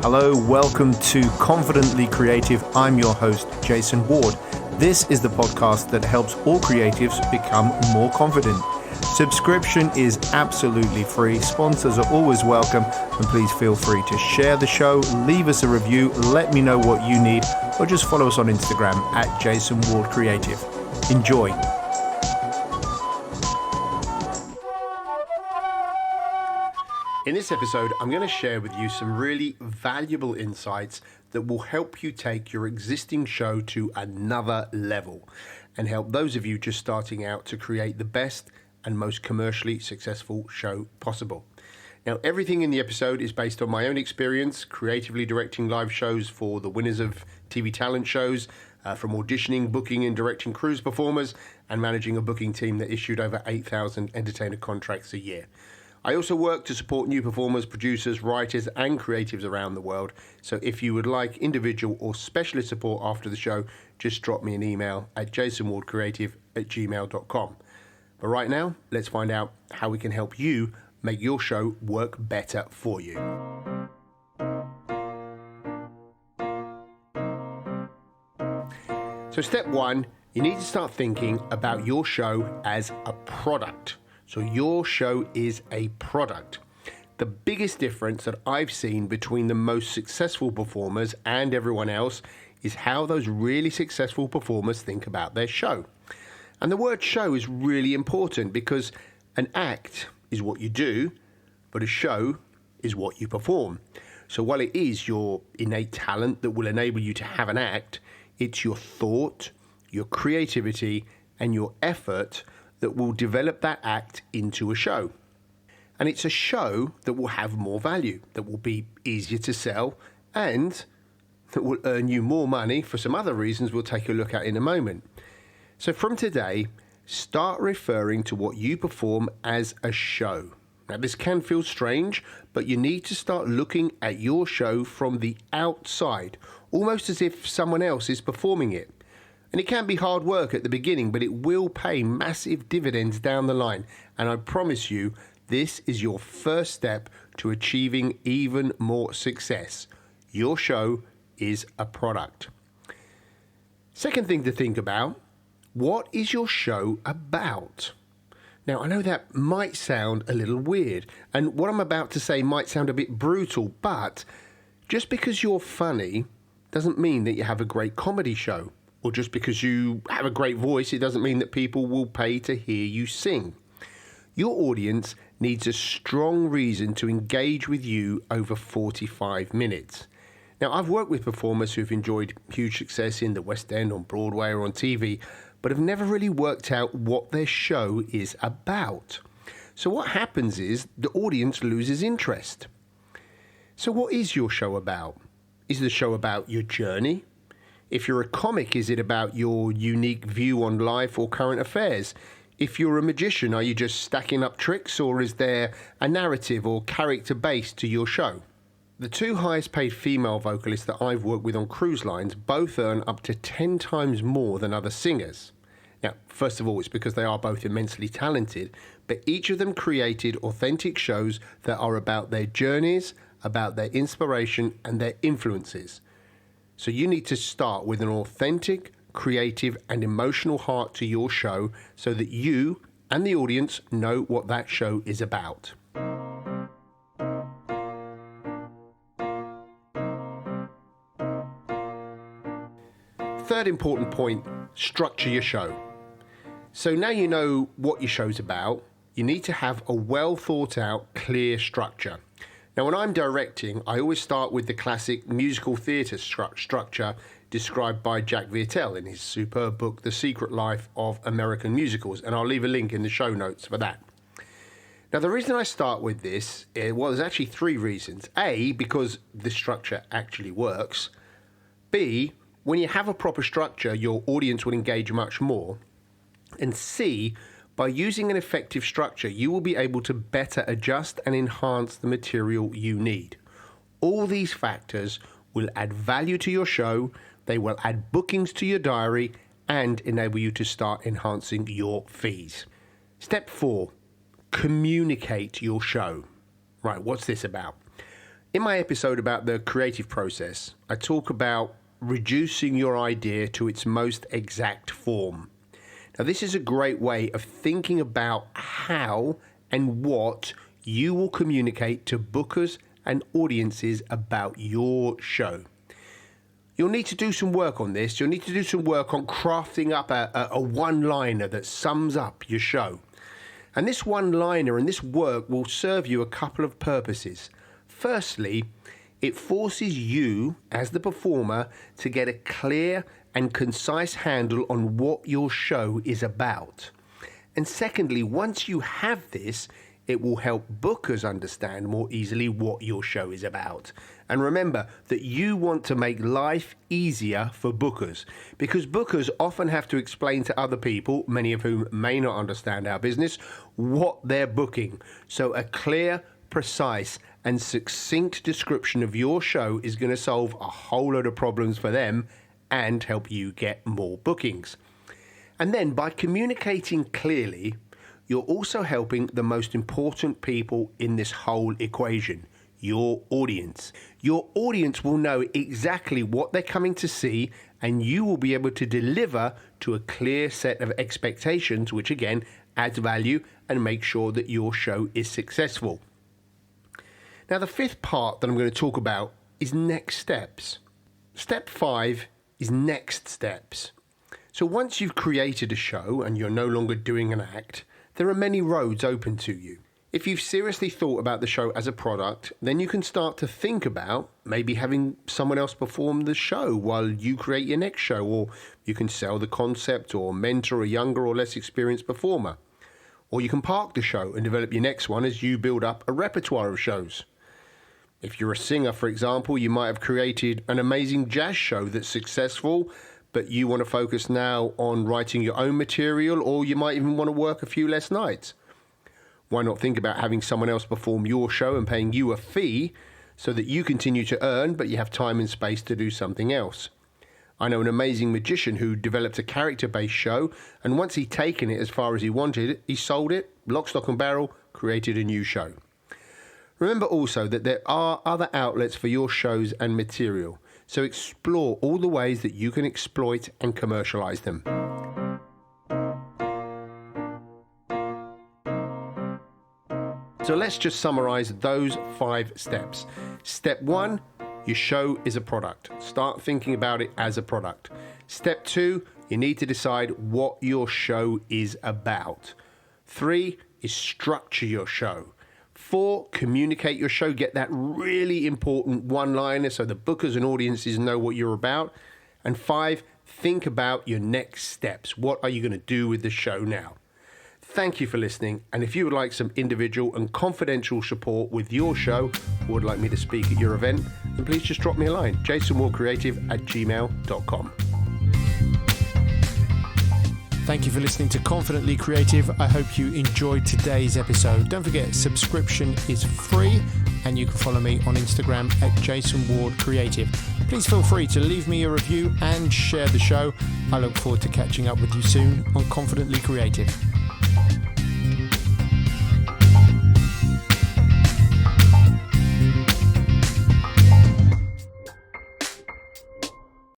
Hello, welcome to Confidently Creative. I'm your host, Jason Ward. This is the podcast that helps all creatives become more confident. Subscription is absolutely free. Sponsors are always welcome, and please feel free to share the show, leave us a review, let me know what you need, or just follow us on Instagram at JasonWardcreative. Enjoy. In this episode, I'm going to share with you some really valuable insights that will help you take your existing show to another level and help those of you just starting out to create the best and most commercially successful show possible. Now, everything in the episode is based on my own experience creatively directing live shows for the winners of TV talent shows, from auditioning, booking and directing cruise performers, and managing a booking team that issued over 8,000 entertainer contracts a year. I also work to support new performers, producers, writers, and creatives around the world. So if you would like individual or specialist support after the show, just drop me an email at jasonwardcreative@gmail.com. But right now, let's find out how we can help you make your show work better for you. So step one, you need to start thinking about your show as a product. So your show is a product. The biggest difference that I've seen between the most successful performers and everyone else is how those really successful performers think about their show. And the word show is really important because an act is what you do, but a show is what you perform. So while it is your innate talent that will enable you to have an act, it's your thought, your creativity, and your effort that will develop that act into a show. And it's a show that will have more value, that will be easier to sell, and that will earn you more money for some other reasons we'll take a look at in a moment. So from today, start referring to what you perform as a show. Now this can feel strange, but you need to start looking at your show from the outside, almost as if someone else is performing it. And it can be hard work at the beginning, but it will pay massive dividends down the line. And I promise you, this is your first step to achieving even more success. Your show is a product. Second thing to think about, what is your show about? Now, I know that might sound a little weird, and what I'm about to say might sound a bit brutal, but just because you're funny doesn't mean that you have a great comedy show. Or just because you have a great voice, it doesn't mean that people will pay to hear you sing. Your audience needs a strong reason to engage with you over 45 minutes. Now, I've worked with performers who've enjoyed huge success in the West End, on Broadway or on TV, but have never really worked out what their show is about. So what happens is the audience loses interest. So what is your show about? Is the show about your journey? If you're a comic, is it about your unique view on life or current affairs? If you're a magician, are you just stacking up tricks, or is there a narrative or character base to your show? The two highest paid female vocalists that I've worked with on cruise lines both earn up to 10 times more than other singers. Now, first of all, it's because they are both immensely talented, but each of them created authentic shows that are about their journeys, about their inspiration and their influences. So you need to start with an authentic, creative, and emotional heart to your show so that you and the audience know what that show is about. Third important point, structure your show. So now you know what your show's about, you need to have a well thought out, clear structure. Now, when I'm directing, I always start with the classic musical theatre structure described by Jack Vietel in his superb book, The Secret Life of American Musicals, and I'll leave a link in the show notes for that. Now, the reason I start with this, there's actually three reasons. A, because the structure actually works. B, when you have a proper structure, your audience will engage much more. And C, by using an effective structure, you will be able to better adjust and enhance the material you need. All these factors will add value to your show, they will add bookings to your diary, and enable you to start enhancing your fees. Step 4, communicate your show. Right, what's this about? In my episode about the creative process, I talk about reducing your idea to its most exact form. Now, this is a great way of thinking about how and what you will communicate to bookers and audiences about your show. You'll need to do some work on this. You'll need to do some work on crafting up a one-liner that sums up your show. And this one-liner and this work will serve you a couple of purposes. Firstly, it forces you as the performer to get a clear and concise handle on what your show is about. And secondly, once you have this, it will help bookers understand more easily what your show is about. And remember that you want to make life easier for bookers, because bookers often have to explain to other people, many of whom may not understand our business, what they're booking. So a clear, precise and succinct description of your show is going to solve a whole load of problems for them and help you get more bookings. And then by communicating clearly, you're also helping the most important people in this whole equation, your audience. Your audience will know exactly what they're coming to see, and you will be able to deliver to a clear set of expectations, which again adds value and makes sure that your show is successful. Now, the fifth part that I'm going to talk about is next steps. Step 5 is next steps. So once you've created a show and you're no longer doing an act, there are many roads open to you. If you've seriously thought about the show as a product, then you can start to think about maybe having someone else perform the show while you create your next show, or you can sell the concept or mentor a younger or less experienced performer. Or you can park the show and develop your next one as you build up a repertoire of shows. If you're a singer, for example, you might have created an amazing jazz show that's successful, but you want to focus now on writing your own material, or you might even want to work a few less nights. Why not think about having someone else perform your show and paying you a fee so that you continue to earn, but you have time and space to do something else? I know an amazing magician who developed a character-based show, and once he'd taken it as far as he wanted, he sold it, lock, stock and barrel, created a new show. Remember also that there are other outlets for your shows and material, so explore all the ways that you can exploit and commercialize them. So let's just summarize those 5 steps. Step 1, your show is a product. Start thinking about it as a product. Step 2, you need to decide what your show is about. 3 is structure your show. 4, communicate your show. Get that really important one-liner so the bookers and audiences know what you're about. And 5, think about your next steps. What are you going to do with the show now? Thank you for listening. And if you would like some individual and confidential support with your show, or would like me to speak at your event, then please just drop me a line, jasonwardcreative@gmail.com. Thank you for listening to Confidently Creative. I hope you enjoyed today's episode. Don't forget, subscription is free, and you can follow me on Instagram at JasonWardCreative. Please feel free to leave me a review and share the show. I look forward to catching up with you soon on Confidently Creative.